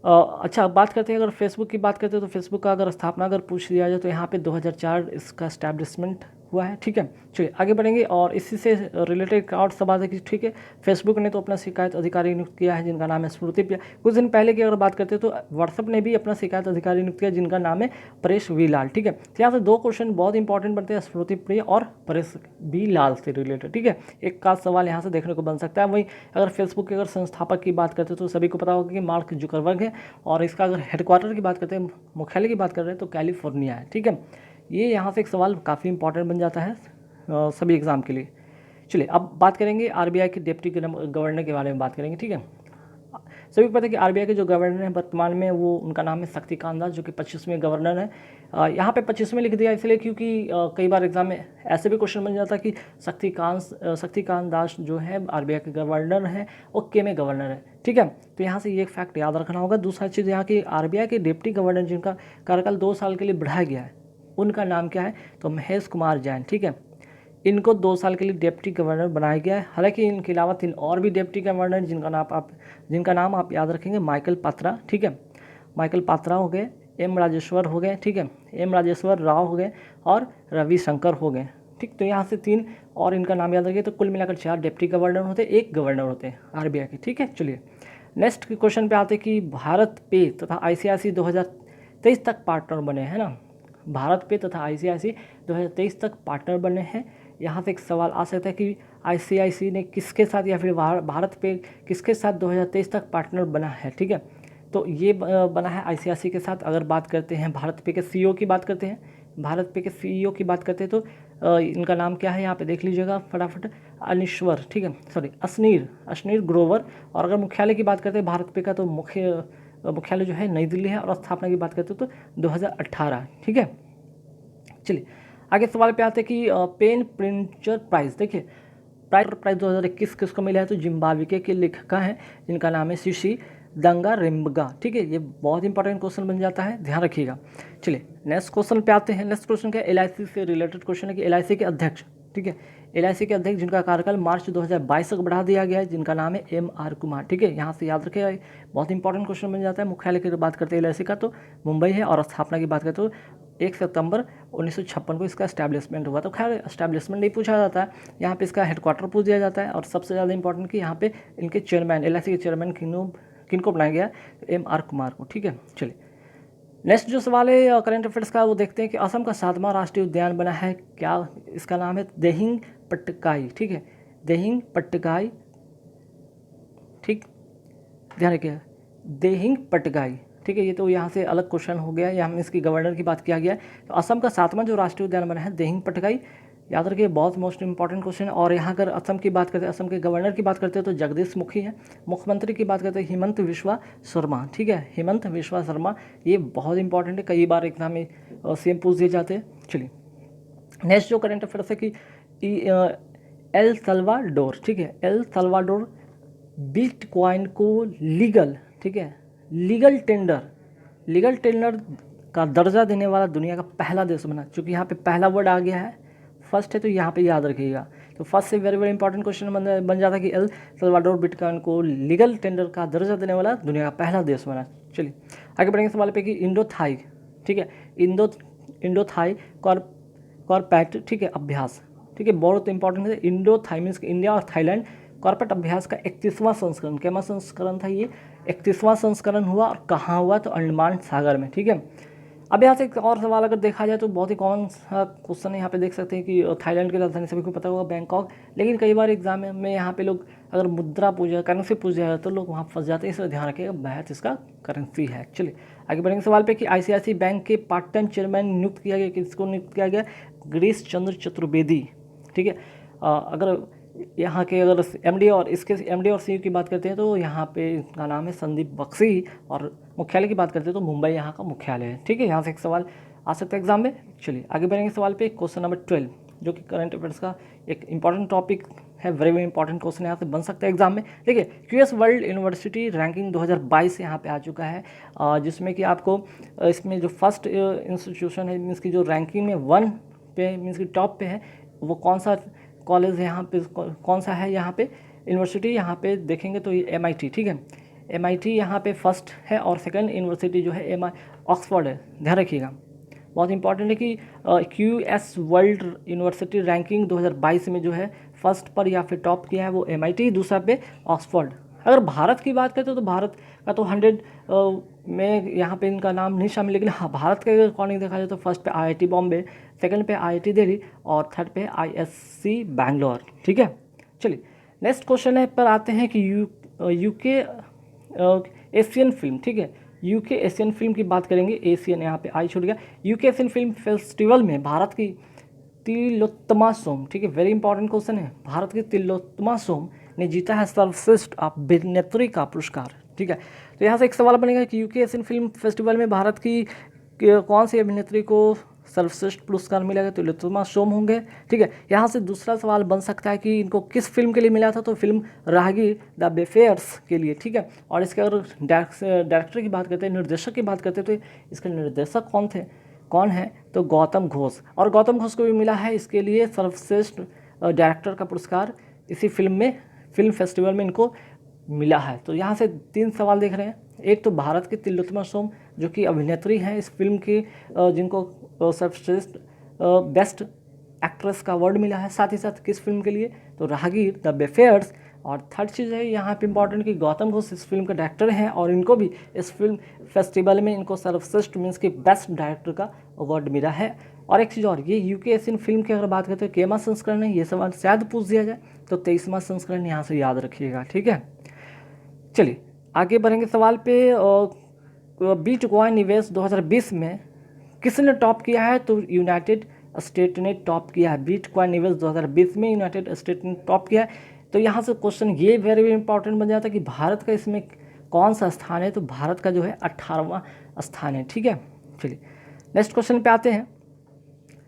अच्छा, बात करते हैं अगर फेसबुक की बात करते हैं तो फेसबुक का अगर स्थापना अगर पूछ दिया जाए तो यहाँ पे 2004 इसका एस्टैब्लिशमेंट हुआ है, ठीक है। चलिए आगे बढ़ेंगे और इसी से रिलेटेड एक और सवाल है कि ठीक है फेसबुक ने तो अपना शिकायत अधिकारी नियुक्त किया है जिनका नाम है स्मृति प्रिया। कुछ दिन पहले की अगर बात करते हैं तो व्हाट्सएप ने भी अपना शिकायत अधिकारी नियुक्त किया जिनका नाम है परेश वी लाल, ठीक है। तो यहाँ से दो क्वेश्चन बहुत इंपॉर्टेंट बनते हैं, स्मृति प्रिया और परेश वी लाल से रिलेटेड, ठीक है। एक खास सवाल यहाँ से देखने को बन सकता है। वहीं अगर फेसबुक के अगर संस्थापक की बात करते हैं तो सभी को पता होगा कि मार्क जुकरबर्ग है और इसका अगर हेडक्वार्टर की बात करते हैं, मुख्यालय की बात कर रहे हैं तो कैलिफोर्निया है, ठीक है। ये यहाँ से एक सवाल काफ़ी इंपॉर्टेंट बन जाता है सभी एग्ज़ाम के लिए। चलिए अब बात करेंगे आरबीआई के डिप्टी गवर्नर के बारे में बात करेंगे, ठीक है। सभी को पता है कि आरबीआई के जो गवर्नर हैं वर्तमान में वो उनका नाम है शक्तिकांत दास जो कि 25वें गवर्नर हैं। यहाँ पे 25वें लिख दिया इसलिए क्योंकि कई बार एग्जाम में ऐसे भी क्वेश्चन बन जाता है कि शक्तिकांत दास जो है आरबीआई के गवर्नर हैं और के गवर्नर है, ठीक है। तो यहाँ से ये एक फैक्ट याद रखना होगा। दूसरा चीज़ यहाँ की आरबीआई के डिप्टी गवर्नर जिनका कार्यकाल 2 साल के लिए बढ़ाया गया है उनका नाम क्या है, तो महेश कुमार जैन, ठीक है। इनको 2 साल के लिए डिप्टी गवर्नर बनाया गया है। हालांकि इनके अलावा 3 और भी डिप्टी गवर्नर जिनका नाम आप याद रखेंगे माइकल पात्रा, ठीक है। माइकल पात्रा हो गए, एम राजेश्वर हो गए, ठीक है, एम राजेश्वर राव हो गए और रविशंकर हो गए, ठीक। तो यहाँ से 3 और इनका नाम याद रखिए। तो कुल मिलाकर 4 डिप्टी गवर्नर होते हैं, 1 गवर्नर होते हैं आरबीआई के, ठीक है। चलिए नेक्स्ट क्वेश्चन पे आते हैं कि भारत पे तथा आईसीआईसी 2023 तक पार्टनर बने हैं ना। भारत पे तथा आईसीआईसी 2023 तक पार्टनर बने हैं। यहाँ से एक सवाल आ सकता है कि आईसीआईसी ने किसके साथ या फिर भारत पे किसके साथ 2023 तक पार्टनर बना है, ठीक है। तो ये बना है आईसीआईसी के साथ। अगर बात करते हैं भारत पे के सीईओ की बात करते हैं, भारत पे के सीईओ की बात करते हैं तो इनका नाम क्या है यहाँ पे देख लीजिएगा फटाफट, अनिश्वर, ठीक है, सॉरी अशनीर ग्रोवर। और अगर मुख्यालय की बात करते हैं भारत पे का तो मुख्यालय जो है नई दिल्ली है और स्थापना की बात करते हैं तो 2018, ठीक है। चलिए आगे सवाल पे आते हैं कि पेन प्रिंटर प्राइज़, देखिए प्राइज़ 2021 किसको मिला है, तो जिम्बाब्वे के लेखिका हैं जिनका नाम है सिसी दंगारेम्बगा, ठीक है। ये बहुत इंपॉर्टेंट क्वेश्चन बन जाता है, ध्यान रखिएगा। चलिए नेक्स्ट क्वेश्चन पे आते हैं। नेक्स्ट क्वेश्चन क्या एलआईसी से रिलेटेड क्वेश्चन है कि एलआईसी के अध्यक्ष, ठीक है, एलआईसी के अध्यक्ष जिनका कार्यकाल मार्च 2022 तक बढ़ा दिया गया है जिनका नाम है एमआर कुमार, ठीक है। यहाँ से याद रखिएगा बहुत इंपॉर्टेंट क्वेश्चन बन जाता है। मुख्यालय की बात करते हैं एलआईसी का तो मुंबई है और स्थापना की बात करते तो 1 सितंबर 1956 को इसका एस्टैब्लिशमेंट हुआ। तो खैर एस्टैब्लिशमेंट नहीं पूछा जाता है, यहाँ पे इसका हेडक्वार्टर पूछ दिया जाता है। और सबसे ज़्यादा इंपॉर्टेंट कि यहाँ पे इनके चेयरमैन, एलआईसी के चेयरमैन किनको बनाया गया, एमआर कुमार को, ठीक है। चलिए नेक्स्ट जो सवाल है करंट अफेयर्स का वो देखते हैं कि असम का 7वां राष्ट्रीय उद्यान बना है क्या, इसका नाम है देहिंग पट्टकाई, ठीक है, देहिंग पट्टकाई, ठीक, ध्यान रखिएगा देहिंग पट्टकाई, ठीक है। ये तो यहाँ से अलग क्वेश्चन हो गया, यहाँ में इसकी गवर्नर की बात किया गया है। तो असम का 7वां जो राष्ट्रीय उद्यान बना है देहिंग पट्टकाई, याद रखिए बहुत मोस्ट इंपॉर्टेंट क्वेश्चन है। और यहाँ अगर असम की बात करते हैं, असम के गवर्नर की बात करते हैं तो जगदीश मुखी है। मुख्यमंत्री की बात करते हैं हिमंत विश्वा शर्मा, ठीक है, हिमंत विश्वा शर्मा। ये बहुत इंपॉर्टेंट है, कई बार एग्जाम में सेम पूछ दिए जाते हैं। चलिए नेक्स्ट जो करंट अफेयर्स है कि एल सल्वाडोर, ठीक है, एल सल्वाडोर बिटकॉइन को लीगल, ठीक है, लीगल टेंडर का दर्जा देने वाला दुनिया का पहला देश बना। चूँकि यहाँ पे पहला वर्ड आ गया है, फर्स्ट है, तो यहाँ पे याद रखिएगा। तो फर्स्ट से वेरी इंपॉर्टेंट क्वेश्चन बन जाता है कि एल सल्वाडोर बिटकॉइन को लीगल टेंडर का दर्जा देने वाला दुनिया का पहला देश बना। चलिए आगे बढ़ेंगे सवाल पे कि इंडो थाई, ठीक है, इंडो थाई कॉर्पेट, ठीक है, अभ्यास, ठीक है, बहुत इंपॉर्टेंट है। इंडो थाई मीन्स इंडिया और थाईलैंड कॉर्पोरेट अभ्यास का 31वां संस्करण, कैमा संस्करण था ये, 31वां संस्करण हुआ और कहाँ हुआ, तो अंडमान सागर में। ठीक है, अब यहाँ से एक और सवाल अगर देखा जाए तो बहुत ही कॉमन सा क्वेश्चन है, यहाँ पे देख सकते हैं कि थाईलैंड की राजधानी सभी को पता होगा बैंकॉक, लेकिन कई बार एग्जाम में यहाँ पे लोग अगर मुद्रा पूछ जाए, करेंसी पूछ जाए तो लोग वहाँ फंस जाते हैं, इसलिए ध्यान रखिएगा मैथ इसका करेंसी है। चलिए आगे बढ़ेंगे सवाल पे कि ICICI बैंक के पार्ट टाइम चेयरमैन नियुक्त किया गया, किसको नियुक्त किया गया, गिरीश चंद्र चतुर्वेदी। ठीक है, अगर यहाँ के अगर MD और इसके MD और CEO की बात करते हैं तो यहाँ पे इसका नाम है संदीप बख्शी, और मुख्यालय की बात करते हैं तो मुंबई यहाँ का मुख्यालय है। ठीक है, यहाँ से एक सवाल आ सकता है एग्जाम में। चलिए आगे बढ़ेंगे सवाल पे, क्वेश्चन नंबर 12 जो कि करंट अफेयर्स का एक इंपॉर्टेंट टॉपिक है, वेरी इंपॉर्टेंट क्वेश्चन यहाँ से बन सकता है एग्जाम में। देखिए QS वर्ल्ड यूनिवर्सिटी रैंकिंग 2022 यहाँ पे आ चुका है, जिसमें कि आपको इसमें जो फर्स्ट इंस्टीट्यूशन है मीन्स की जो रैंकिंग में 1 पे मीन्स की टॉप पे है, वो कौन सा कॉलेज है यहाँ पे, कौन सा है यहाँ पे यूनिवर्सिटी, यहाँ पे देखेंगे तो ये MIT। ठीक है, MIT यहाँ पे फर्स्ट है, और सेकंड यूनिवर्सिटी जो है ऑक्सफोर्ड है। ध्यान रखिएगा, बहुत इंपॉर्टेंट है कि QS वर्ल्ड यूनिवर्सिटी रैंकिंग 2022 में जो है फर्स्ट पर या फिर टॉप किया है वो MIT, दूसरा पे ऑक्सफोर्ड। अगर भारत की बात करते तो भारत का तो 100 में यहाँ पे इनका नाम नहीं शामिल, लेकिन हाँ भारत के अकॉर्डिंग देखा जाए तो फर्स्ट पे IIT बॉम्बे, सेकंड पे IIT दिल्ली, और थर्ड पे ISC बैंगलोर। ठीक है, चलिए नेक्स्ट क्वेश्चन है पर आते हैं कि यूके एशियन फिल्म। ठीक है, यूके एशियन फिल्म की बात करेंगे, एशियन यहाँ पे आई छूट गया। यूके एशियन फिल्म फेस्टिवल में भारत की तिलोत्तमा सोम, ठीक है वेरी इंपॉर्टेंट क्वेश्चन है, भारत की तिलोत्तमा सोम ने जीता है सर्वश्रेष्ठ अभिनेत्री का पुरस्कार। ठीक है, तो यहाँ से एक सवाल बनेगा कि यूके एशियन फिल्म फेस्टिवल में भारत की कौन सी अभिनेत्री को सर्वश्रेष्ठ पुरस्कार मिलेगा, तो तिलोत्तमा सोम होंगे। ठीक है, यहाँ से दूसरा सवाल बन सकता है कि इनको किस फिल्म के लिए मिला था, तो फिल्म राहगीर द बेफेयर्स के लिए। ठीक है, और इसके अगर डायरेक्टर की बात करते हैं, निर्देशक की बात करते हैं, तो इसके निर्देशक कौन है, तो गौतम घोष, और गौतम घोष को भी मिला है इसके लिए सर्वश्रेष्ठ डायरेक्टर का पुरस्कार, इसी फिल्म फेस्टिवल में इनको मिला है। तो यहाँ से 3 सवाल देख रहे हैं, एक तो भारत की तिलोत्तमा सोम जो कि अभिनेत्री हैं इस फिल्म की, जिनको सर्वश्रेष्ठ बेस्ट एक्ट्रेस का अवार्ड मिला है, साथ ही साथ किस फिल्म के लिए, तो राहगीर द बेफेयर्स। और थर्ड चीज़ है यहाँ पे इंपॉर्टेंट कि गौतम घोष इस फिल्म का डायरेक्टर हैं, और इनको भी इस फिल्म फेस्टिवल में इनको सर्वश्रेष्ठ मीन्स की बेस्ट डायरेक्टर का अवार्ड मिला है। और एक चीज़ और, ये यूके एशियन फिल्म की अगर बात करते हैं केमा संस्करण है, ये सवाल शायद पूछ दिया जाए, तो 23वां संस्करण यहाँ से याद रखिएगा। ठीक है, चलिए आगे बढ़ेंगे सवाल पे, बिटकॉइन निवेश 2020 में किसने टॉप किया है, तो यूनाइटेड स्टेट ने टॉप किया है। बिटकॉइन निवेश 2020 में यूनाइटेड स्टेट ने टॉप किया है। तो यहाँ से क्वेश्चन ये वेरी इंपॉर्टेंट बन जाता है कि भारत का इसमें कौन सा स्थान है, तो भारत का जो है 18वां स्थान है। ठीक है, चलिए नेक्स्ट क्वेश्चन पे आते हैं।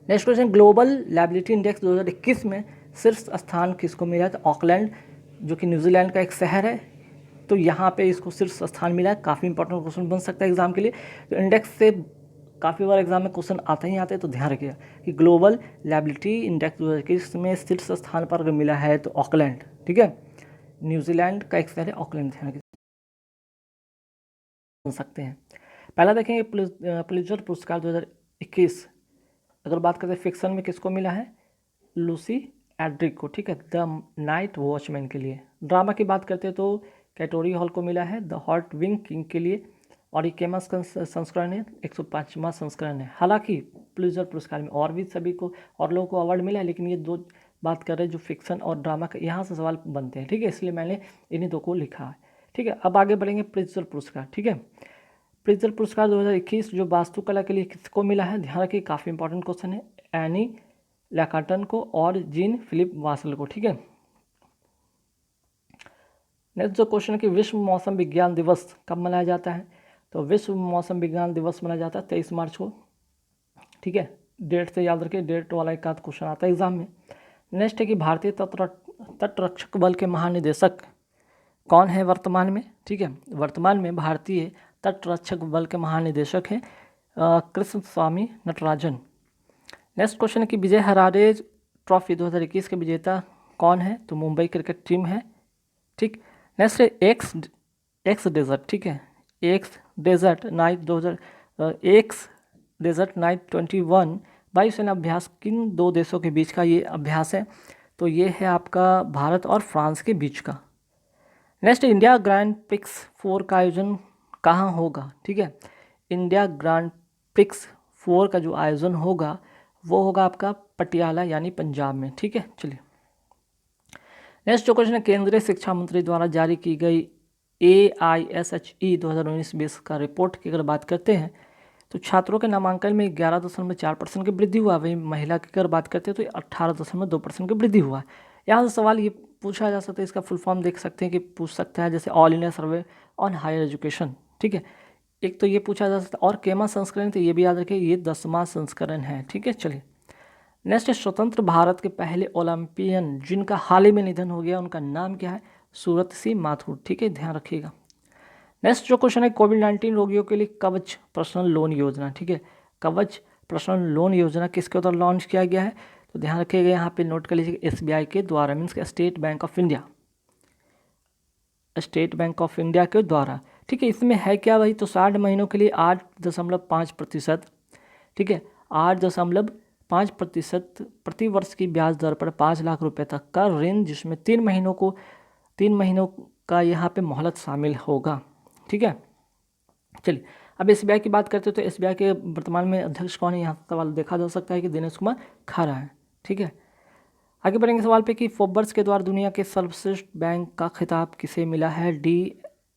Next question, global liability index 2021 में शीर्ष स्थान किसको मिला है, तो ऑकलैंड जो कि न्यूजीलैंड का एक शहर है, तो यहाँ पे इसको शीर्ष स्थान मिला है। काफ़ी इंपॉर्टेंट क्वेश्चन बन सकता है एग्जाम के लिए, तो इंडेक्स से काफ़ी बार एग्जाम में क्वेश्चन आते ही आते हैं, तो ध्यान रखिएगा कि ग्लोबल लायबिलिटी इंडेक्स 2021 में शीर्ष स्थान पर अगर मिला है तो ऑकलैंड। ठीक है, न्यूजीलैंड का एक शहर है ऑकलैंड, ध्यान बन सकते हैं। पहला देखेंगे पुलित्जर पुरस्कार 2021, अगर बात करते हैं फिक्शन में किसको मिला है, लूसी एड्रिक को। ठीक है, द नाइट वॉचमैन के लिए। ड्रामा की बात करते हैं तो कैटोरी हॉल को मिला है द हॉट विंग किंग के लिए, और ये केमस का संस्करण है, 105वां संस्करण है। हालांकि पुलित्जर पुरस्कार में और भी सभी को और लोगों को अवार्ड मिला है, लेकिन ये 2 बात कर रहे हैं जो फिक्शन और ड्रामा का, यहाँ से सवाल बनते हैं। ठीक है, इसलिए मैंने इन्हीं 2 को लिखा है। ठीक है, अब आगे बढ़ेंगे पुलित्जर पुरस्कार। ठीक है, पुलित्जर पुरस्कार 2021 जो वास्तुकला के लिए किसको मिला है, ध्यान रखिए काफ़ी इंपॉर्टेंट क्वेश्चन है, एनी लैकार्टन को और जीन फिलिप वासल को। ठीक है, नेक्स्ट जो क्वेश्चन है कि विश्व मौसम विज्ञान दिवस कब मनाया जाता है, तो विश्व मौसम विज्ञान दिवस मनाया जाता है 23 मार्च को। ठीक है, डेट से याद रखिए, डेट वाला एक आध क्वेश्चन आता है एग्जाम में। नेक्स्ट है कि भारतीय तटरक्षक बल के महानिदेशक कौन है वर्तमान में। ठीक है, वर्तमान में भारतीय तटरक्षक बल के महानिदेशक हैं कृष्ण स्वामी नटराजन। नेक्स्ट क्वेश्चन है कि विजय हजारे ट्रॉफी 2021 के विजेता कौन है, तो मुंबई क्रिकेट टीम है। ठीक, नेक्स्ट है एक्स डेजर्ट। ठीक है, एक्स डेजर्ट नाइट 21 वायुसेना अभ्यास किन 2 देशों के बीच का ये अभ्यास है, तो ये है आपका भारत और फ्रांस के बीच का। नेक्स्ट, इंडिया ग्रैंड प्रिक्स 4 का आयोजन कहाँ होगा? ठीक है, इंडिया ग्रैंड प्रिक्स 4 का जो आयोजन होगा वो होगा आपका पटियाला यानी पंजाब में। ठीक है, चलिए नेक्स्ट जो क्वेश्चन है, केंद्रीय शिक्षा मंत्री द्वारा जारी की गई AISHE 2019-20 का रिपोर्ट की अगर बात करते हैं तो छात्रों के नामांकन में 11.4% की वृद्धि हुआ। वहीं महिला की अगर बात करते हैं तो 18.2% की वृद्धि हुआ है। यहाँ से सवाल ये पूछा जा सकता है, इसका फुल फॉर्म देख सकते हैं कि पूछ सकता है, जैसे all India survey on higher education. ठीक है, एक तो ये पूछा जा सकता है, और केमा संस्करण तो ये भी याद रखिए ये 10वां संस्करण है। ठीक है, चलिए नेक्स्ट, स्वतंत्र भारत के पहले ओलंपियन जिनका हाल ही में निधन हो गया उनका नाम क्या है? सूरत सी माथुर। ठीक है, ध्यान रखिएगा। नेक्स्ट जो क्वेश्चन है, कोविड-19 रोगियों के लिए कवच पर्सनल लोन योजना। ठीक है, कवच पर्सनल लोन योजना किसके द्वारा लॉन्च किया गया है? तो ध्यान रखिएगा, यहाँ पे नोट कर लीजिए, SBI के द्वारा, means state bank of India, state bank of India के द्वारा। ठीक है, इसमें है क्या भाई? तो 60 महीनों के लिए 8.5%, ठीक है 8.5% प्रति वर्ष की ब्याज दर पर 5 लाख रुपए तक का ऋण, जिसमें 3 महीनों का यहाँ पे मोहलत शामिल होगा। ठीक है, चलिए अब SBI की बात करते हैं तो SBI के वर्तमान में अध्यक्ष कौन है? यहाँ सवाल देखा जा सकता है कि दिनेश कुमार खारा है। ठीक है, आगे बढ़ेंगे सवाल पे कि फोर्ब्स के द्वारा दुनिया के सर्वश्रेष्ठ बैंक का खिताब किसे मिला है?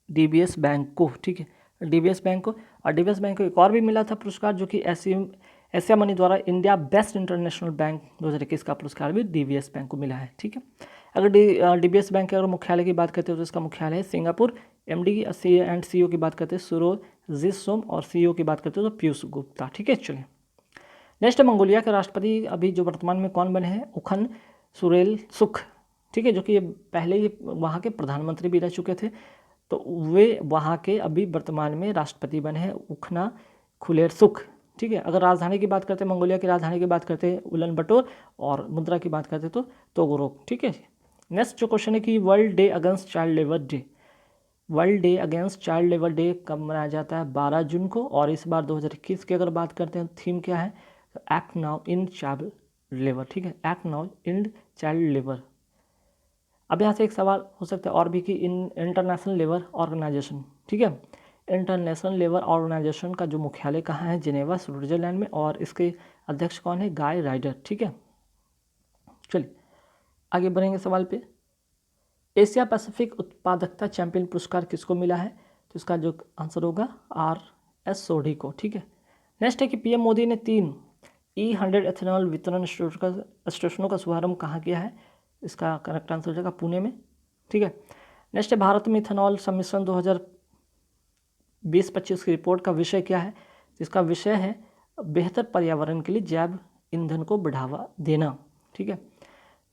DBS बैंक को। ठीक है, DBS बैंक को, और DBS बैंक को एक और भी मिला था पुरस्कार, जो कि एशिया मनी द्वारा इंडिया बेस्ट इंटरनेशनल बैंक 2021 का पुरस्कार भी DBS बैंक को मिला है। ठीक है, अगर DBS बैंक के अगर मुख्यालय की बात करते हो तो इसका मुख्यालय है सिंगापुर। MD एंड CEO की बात करते हैं सुरोजित सोम, और CEO की बात करते हो तो पीयूष गुप्ता। ठीक है, चलिए नेक्स्ट, मंगोलिया के राष्ट्रपति अभी जो वर्तमान में कौन बने हैं? उखन सुरेल सुख। ठीक है, जो कि ये पहले ये वहाँ के प्रधानमंत्री भी रह चुके थे, तो वे वहाँ के अभी वर्तमान में राष्ट्रपति बने हैं, उखना खुलेर सुख। ठीक है, अगर राजधानी की बात करते हैं, मंगोलिया की राजधानी की बात करते हैं उलन बटोर, और मुद्रा की बात करते हैं तो तोगोरोक। ठीक है, नेक्स्ट जो क्वेश्चन है कि world day against child labour day, world day against child labour day कब मनाया जाता है? 12 जून को, और इस बार 2021 की अगर बात करते हैं थीम क्या है? Act now in child labour. ठीक है, act now in child labour. अब यहाँ से एक सवाल हो सकता है और भी कि इंटरनेशनल लेबर ऑर्गेनाइजेशन, ठीक है, इंटरनेशनल लेबर ऑर्गेनाइजेशन का जो मुख्यालय कहाँ है? जिनेवा स्विट्जरलैंड में, और इसके अध्यक्ष कौन है? गाय राइडर। ठीक है, चलिए आगे बढ़ेंगे सवाल पे। एशिया पैसिफिक उत्पादकता चैंपियन पुरस्कार किसको मिला है? तो इसका जो आंसर होगा RS सोढ़ी को। ठीक है, नेक्स्ट है कि PM मोदी ने 3 E100 एथेनॉल वितरण स्टेशनों का शुभारंभ कहाँ किया है? इसका करेक्ट आंसर हो जाएगा पुणे में। ठीक है, नेक्स्ट है भारत में इथेनॉल सम्मिश्रण 2020-25 की रिपोर्ट का विषय क्या है? इसका विषय है बेहतर पर्यावरण के लिए जैव ईंधन को बढ़ावा देना। ठीक है,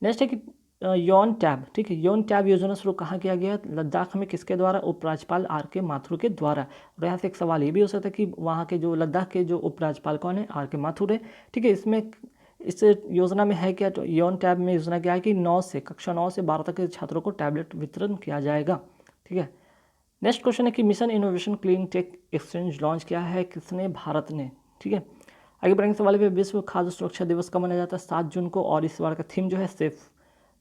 नेक्स्ट है कि यौन टैब। ठीक है, यौन टैब योजना शुरू कहाँ किया गया? लद्दाख में, किसके द्वारा? उपराज्यपाल RK माथुर के द्वारा। और यहाँ से एक सवाल ये भी हो सकता है कि वहाँ के जो लद्दाख के जो उपराज्यपाल कौन है? RK माथुर है। ठीक है, इसमें इस योजना में है क्या? तो यौन टैब में योजना क्या है कि कक्षा 9 से 12 तक के छात्रों को टैबलेट वितरण किया जाएगा। ठीक है, नेक्स्ट क्वेश्चन है कि mission innovation clean tech exchange launch किया है किसने? भारत ने। ठीक है, आगे बढ़ेंगे सवाल पे, विश्व खाद्य सुरक्षा दिवस कब मनाया जाता है? 7 जून को, और इस बार का थीम जो है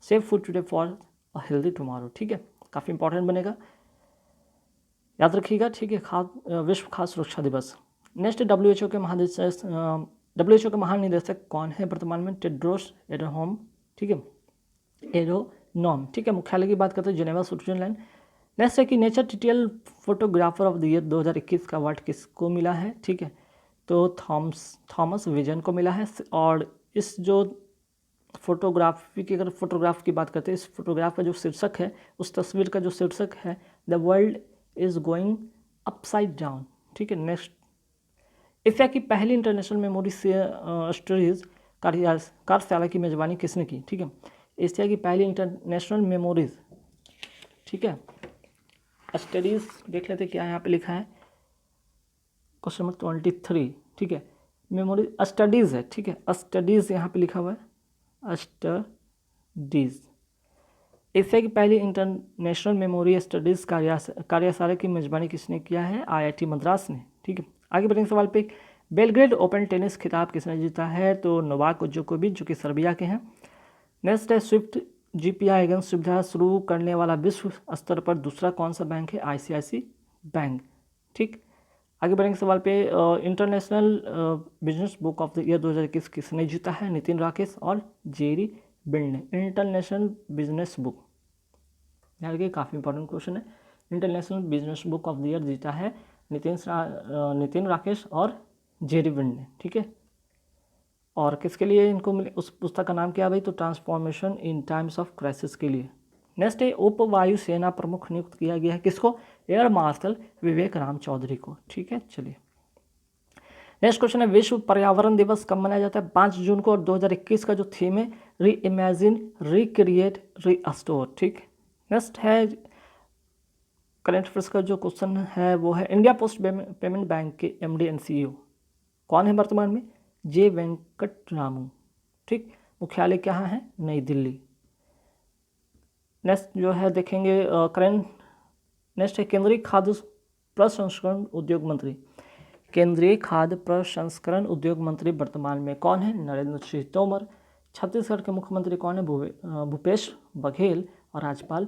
safe food today for a healthy tomorrow. ठीक है, काफ़ी इंपॉर्टेंट बनेगा, याद रखिएगा। ठीक है, विश्व खाद्य सुरक्षा दिवस। नेक्स्ट WHO के महानिदेशक कौन है वर्तमान में? Tedros Adhanom. ठीक है, एडनोम। ठीक है, मुख्यालय की बात करते हैं जिनेवा स्विट्जरलैंड। नेक्स्ट है कि नेचर टिटियल फोटोग्राफर ऑफ द ईयर 2021 का अवार्ड किसको मिला है? ठीक है, तो थॉमस विजन को मिला है। और इस जो फोटोग्राफी की, अगर फोटोग्राफ की बात करते हैं, इस फोटोग्राफ का जो शीर्षक है, उस तस्वीर का जो शीर्षक है, the world is going upside down. ठीक है, नेक्स्ट, एशिया की पहली इंटरनेशनल मेमोरी स्टोरीज कार्यशाला की मेजबानी किसने की? ठीक है, एशिया की पहली इंटरनेशनल मेमोरीज, ठीक है, स्टडीज देख लेते क्या यहाँ पे लिखा है, क्वेश्चन नंबर 23। ठीक है, मेमोरी स्टडीज़ है। ठीक है, स्टडीज़ यहाँ पे लिखा हुआ है, स्टडीज़। एशिया की पहली इंटरनेशनल मेमोरी स्टडीज़ कार्यशाला की मेजबानी किसने किया है? IIT मद्रास ने। ठीक है, आगे बढ़ेंगे सवाल पे, बेलग्रेड ओपन टेनिस खिताब किसने जीता है? तो नोवाक जोकोविच, जो कि सर्बिया के हैं। नेक्स्ट है जीपीआई एजेंट सुविधा शुरू करने वाला विश्व स्तर पर दूसरा कौन सा बैंक है? आईसीआईसी बैंक। ठीक, आगे बढ़ेंगे सवाल पे। International business book of the year 2021 किसने जीता है? नितिन राकेश और जेरी बिल्ड ने। इंटरनेशनल बिजनेस बुक, यार ये काफ़ी इंपॉर्टेंट क्वेश्चन है। International business book of the year जीता है नितिन राकेश और जेरी बिल्ड ने। ठीक है, और किसके लिए इनको मिले? उस पुस्तक का नाम क्या है भाई? तो transformation in times of crisis के लिए। नेक्स्ट है, उप वायु सेना प्रमुख नियुक्त किया गया है किसको? एयर मार्शल विवेक राम चौधरी को। ठीक है, चलिए नेक्स्ट क्वेश्चन है, विश्व पर्यावरण दिवस कब मनाया जाता है? 5 जून को। और 2021 का जो थीम है री इमेजिन, रिक्रिएट, रीस्टोर। ठीक, नेक्स्ट है करंट अफेयर्स का जो क्वेश्चन है वो है, इंडिया पोस्ट पेमेंट बैंक के एमडी एंड सीईओ कौन है वर्तमान में? जे वेंकट रामू। ठीक, मुख्यालय कहाँ है? नई दिल्ली। नेक्स्ट जो है देखेंगे करंट, नेक्स्ट है केंद्रीय खाद्य प्रसंस्करण उद्योग मंत्री। केंद्रीय खाद्य प्रसंस्करण उद्योग मंत्री वर्तमान में कौन है? नरेंद्र सिंह तोमर। छत्तीसगढ़ के मुख्यमंत्री कौन है? भूपेश बघेल। और राज्यपाल